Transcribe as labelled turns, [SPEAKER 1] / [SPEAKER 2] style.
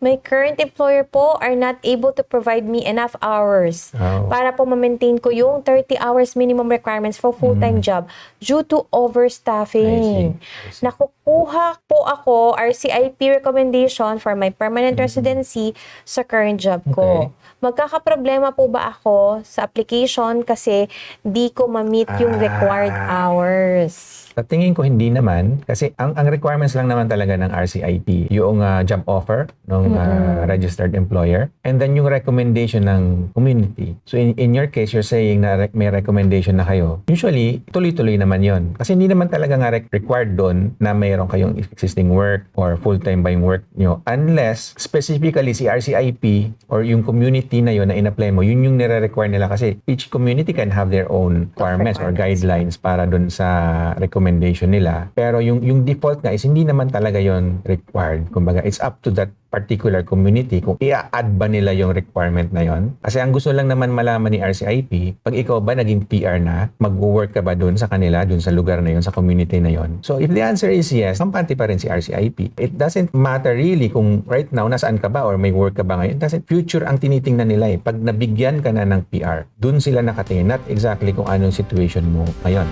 [SPEAKER 1] My current employer po are not able to provide me enough hours para po ma-maintain ko yung 30 hours minimum requirements for full-time job due to overstaffing.
[SPEAKER 2] I see.
[SPEAKER 1] Nakukuha po ako RCIP recommendation for my permanent residency sa current job ko. Magkakaproblema po ba ako sa application kasi di ko ma-meet yung required hours?
[SPEAKER 2] Sa tingin ko hindi naman kasi ang requirements lang naman talaga ng RCIP yung job offer ng registered employer and then yung recommendation ng community. So in your case you're saying na may recommendation na kayo. Usually tuloy-tuloy naman yon kasi hindi naman talaga nga required doon na mayroon kayong existing work or full-time ba yung work nyo unless specifically si RCIP or yung community na yon na in-apply mo yun yung nire-require nila kasi each community can have their own requirements or guidelines para doon sa recommendation nila. Pero yung default nga is hindi naman talaga yon required. Kumbaga, it's up to that particular community kung i-add ba nila yung requirement na yon. Kasi ang gusto lang naman malaman ni RCIP, pag ikaw ba naging PR na, mag-work ka ba dun sa kanila, dun sa lugar na yon, sa community na yon. So if the answer is yes, kampante pa rin si RCIP. It doesn't matter really kung right now nasaan ka ba or may work ka ba ngayon. Kasi future ang tinitingnan nila eh. Pag nabigyan ka na ng PR, dun sila nakatingin, not exactly kung anong situation mo ngayon.